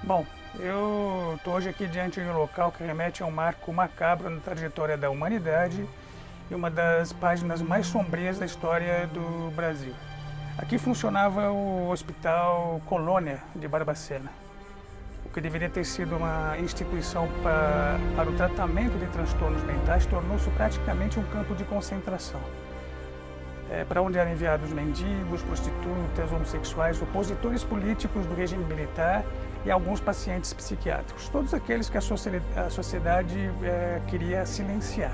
Bom, eu estou hoje aqui diante de um local que remete a um marco macabro na trajetória da humanidade e uma das páginas mais sombrias da história do Brasil. Aqui funcionava o Hospital Colônia de Barbacena, o que deveria ter sido uma instituição para o tratamento de transtornos mentais tornou-se praticamente um campo de concentração. Para onde eram enviados mendigos, prostitutas, homossexuais, opositores políticos do regime militar e alguns pacientes psiquiátricos, todos aqueles que a sociedade queria silenciar.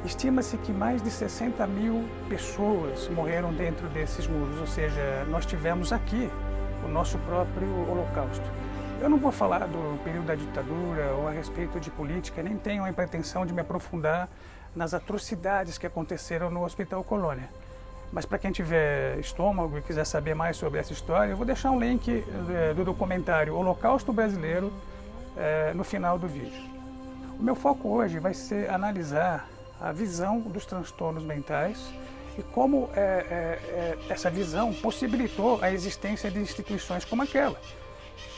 Estima-se que mais de 60 mil pessoas morreram dentro desses muros, ou seja, nós tivemos aqui o nosso próprio holocausto. Eu não vou falar do período da ditadura ou a respeito de política, nem tenho a pretensão de me aprofundar nas atrocidades que aconteceram no Hospital Colônia. Mas para quem tiver estômago e quiser saber mais sobre essa história, eu vou deixar um link do documentário Holocausto Brasileiro no final do vídeo. O meu foco hoje vai ser analisar a visão dos transtornos mentais e como essa visão possibilitou a existência de instituições como aquela.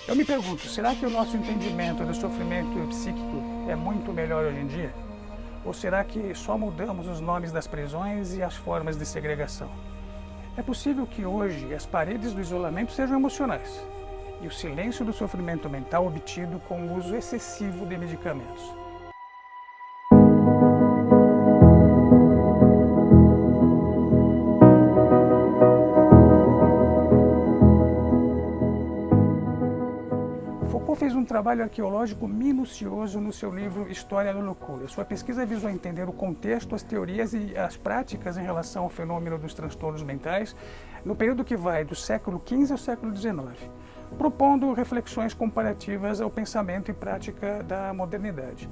Eu me pergunto, será que o nosso entendimento do sofrimento psíquico é muito melhor hoje em dia? Ou será que só mudamos os nomes das prisões e as formas de segregação? É possível que hoje as paredes do isolamento sejam emocionais e o silêncio do sofrimento mental obtido com o uso excessivo de medicamentos. Foucault fez um trabalho arqueológico minucioso no seu livro História da Loucura. Sua pesquisa visou entender o contexto, as teorias e as práticas em relação ao fenômeno dos transtornos mentais no período que vai do século XV ao século XIX, propondo reflexões comparativas ao pensamento e prática da modernidade.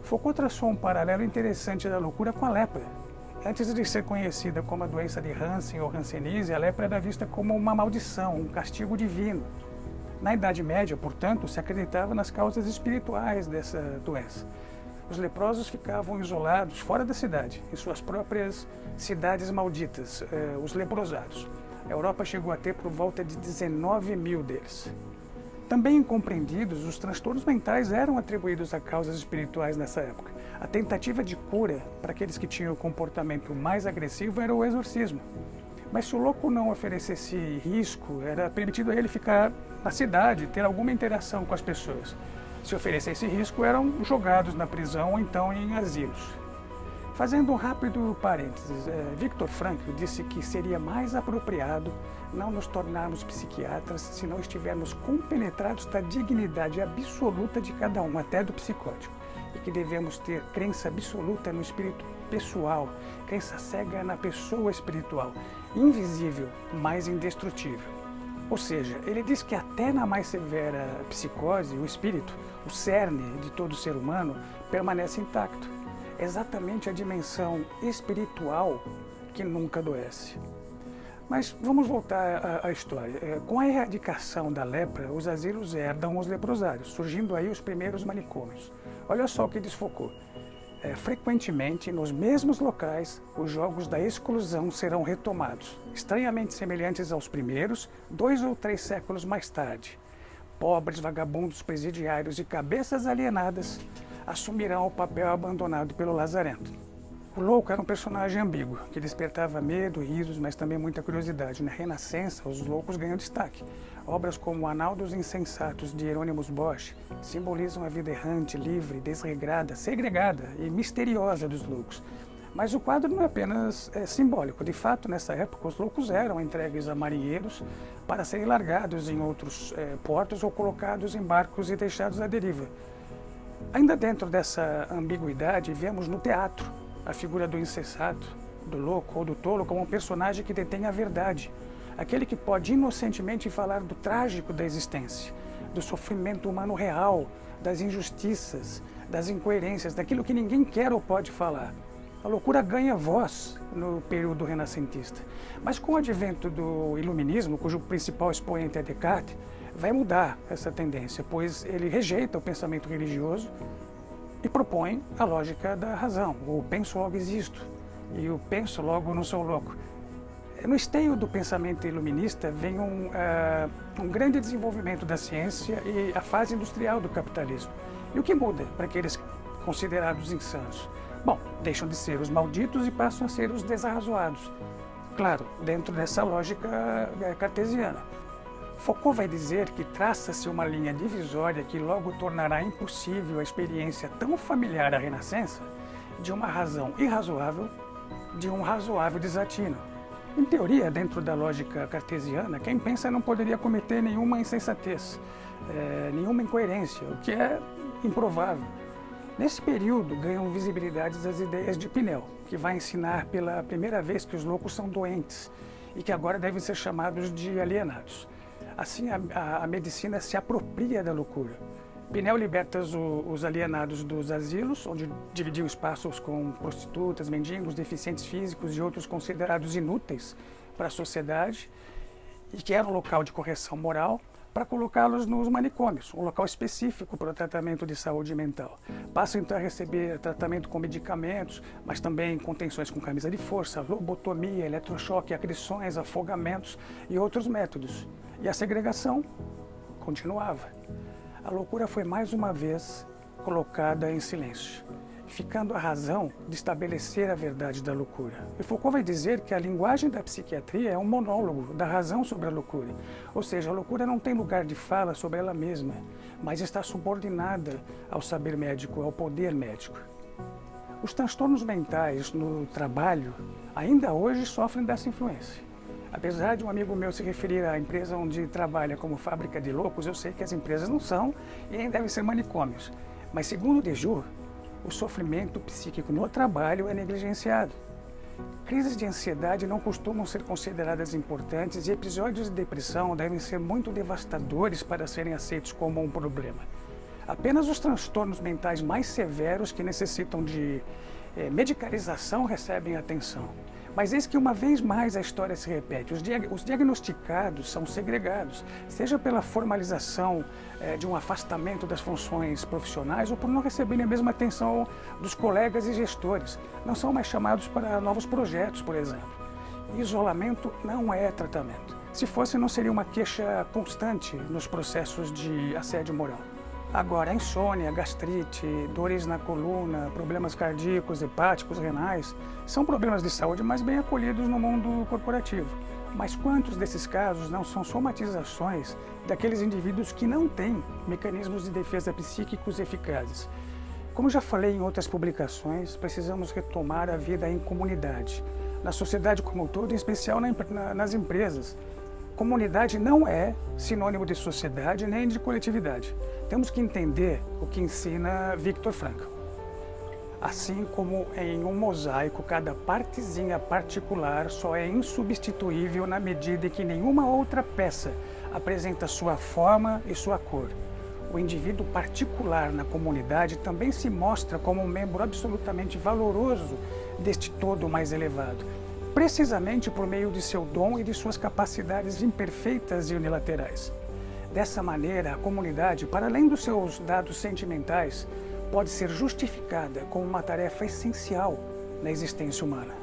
Foucault traçou um paralelo interessante da loucura com a lepra. Antes de ser conhecida como a doença de Hansen ou hanseníase, a lepra era vista como uma maldição, um castigo divino. Na Idade Média, portanto, se acreditava nas causas espirituais dessa doença. Os leprosos ficavam isolados fora da cidade, em suas próprias cidades malditas, os leprosados. A Europa chegou a ter por volta de 19 mil deles. Também incompreendidos, os transtornos mentais eram atribuídos a causas espirituais nessa época. A tentativa de cura para aqueles que tinham o comportamento mais agressivo era o exorcismo. Mas se o louco não oferecesse risco, era permitido a ele ficar na cidade, ter alguma interação com as pessoas. Se oferecesse risco, eram jogados na prisão ou então em asilos. Fazendo um rápido parênteses, Viktor Frankl disse que seria mais apropriado não nos tornarmos psiquiatras se não estivermos compenetrados da dignidade absoluta de cada um, até do psicótico, e que devemos ter crença absoluta no espírito pessoal, crença cega na pessoa espiritual, invisível, mas indestrutível. Ou seja, ele diz que até na mais severa psicose, o espírito, o cerne de todo ser humano, permanece intacto. Exatamente a dimensão espiritual que nunca adoece. Mas vamos voltar à história. Com a erradicação da lepra, os asilos herdam os leprosários, surgindo aí os primeiros manicômios. Olha só o que diz Foucault. Frequentemente, nos mesmos locais, os jogos da exclusão serão retomados, estranhamente semelhantes aos primeiros, 2 ou 3 séculos mais tarde. Pobres, vagabundos, presidiários e cabeças alienadas assumirão o papel abandonado pelo lazarento. O louco era um personagem ambíguo, que despertava medo, risos, mas também muita curiosidade. Na Renascença, os loucos ganham destaque. Obras como O Anal dos Insensatos, de Hieronymus Bosch, simbolizam a vida errante, livre, desregrada, segregada e misteriosa dos loucos. Mas o quadro não é apenas simbólico. De fato, nessa época, os loucos eram entregues a marinheiros para serem largados em outros portos ou colocados em barcos e deixados à deriva. Ainda dentro dessa ambiguidade, vemos no teatro a figura do insensato, do louco ou do tolo como um personagem que detém a verdade, aquele que pode inocentemente falar do trágico da existência, do sofrimento humano real, das injustiças, das incoerências, daquilo que ninguém quer ou pode falar. A loucura ganha voz no período renascentista. Mas com o advento do iluminismo, cujo principal expoente é Descartes, vai mudar essa tendência, pois ele rejeita o pensamento religioso e propõe a lógica da razão, o penso logo existo, e o penso logo não sou louco. No esteio do pensamento iluminista vem um grande desenvolvimento da ciência e a fase industrial do capitalismo. E o que muda para aqueles considerados insanos? Bom, deixam de ser os malditos e passam a ser os desarrazoados. Claro, dentro dessa lógica cartesiana. Foucault vai dizer que traça-se uma linha divisória que logo tornará impossível a experiência tão familiar à Renascença de uma razão irrazoável, de um razoável desatino. Em teoria, dentro da lógica cartesiana, quem pensa não poderia cometer nenhuma insensatez, nenhuma incoerência, o que é improvável. Nesse período, ganham visibilidade as ideias de Pinel, que vai ensinar pela primeira vez que os loucos são doentes e que agora devem ser chamados de alienados. Assim, a medicina se apropria da loucura. Pinel liberta os alienados dos asilos, onde dividiam espaços com prostitutas, mendigos, deficientes físicos e outros considerados inúteis para a sociedade, e que era um local de correção moral, para colocá-los nos manicômios, um local específico para o tratamento de saúde mental. Passam então a receber tratamento com medicamentos, mas também contenções com camisa de força, lobotomia, eletrochoque, agressões, afogamentos e outros métodos. E a segregação continuava. A loucura foi mais uma vez colocada em silêncio, ficando a razão de estabelecer a verdade da loucura. E Foucault vai dizer que a linguagem da psiquiatria é um monólogo da razão sobre a loucura. Ou seja, a loucura não tem lugar de fala sobre ela mesma, mas está subordinada ao saber médico, ao poder médico. Os transtornos mentais no trabalho ainda hoje sofrem dessa influência. Apesar de um amigo meu se referir à empresa onde trabalha como fábrica de loucos, eu sei que as empresas não são e nem devem ser manicômios. Mas segundo Dejour, o sofrimento psíquico no trabalho é negligenciado. Crises de ansiedade não costumam ser consideradas importantes e episódios de depressão devem ser muito devastadores para serem aceitos como um problema. Apenas os transtornos mentais mais severos que necessitam de medicalização recebem atenção. Mas eis que uma vez mais a história se repete. Os diagnosticados são segregados, seja pela formalização de um afastamento das funções profissionais ou por não receberem a mesma atenção dos colegas e gestores. Não são mais chamados para novos projetos, por exemplo. Isolamento não é tratamento. Se fosse, não seria uma queixa constante nos processos de assédio moral. Agora, insônia, gastrite, dores na coluna, problemas cardíacos, hepáticos, renais, são problemas de saúde mais bem acolhidos no mundo corporativo. Mas quantos desses casos não são somatizações daqueles indivíduos que não têm mecanismos de defesa psíquicos eficazes? Como já falei em outras publicações, precisamos retomar a vida em comunidade, na sociedade como um todo, em especial nas empresas. Comunidade não é sinônimo de sociedade nem de coletividade. Temos que entender o que ensina Viktor Frankl. Assim como em um mosaico, cada partezinha particular só é insubstituível na medida em que nenhuma outra peça apresenta sua forma e sua cor. O indivíduo particular na comunidade também se mostra como um membro absolutamente valoroso deste todo mais elevado, precisamente por meio de seu dom e de suas capacidades imperfeitas e unilaterais. Dessa maneira, a comunidade, para além dos seus dados sentimentais, pode ser justificada como uma tarefa essencial na existência humana.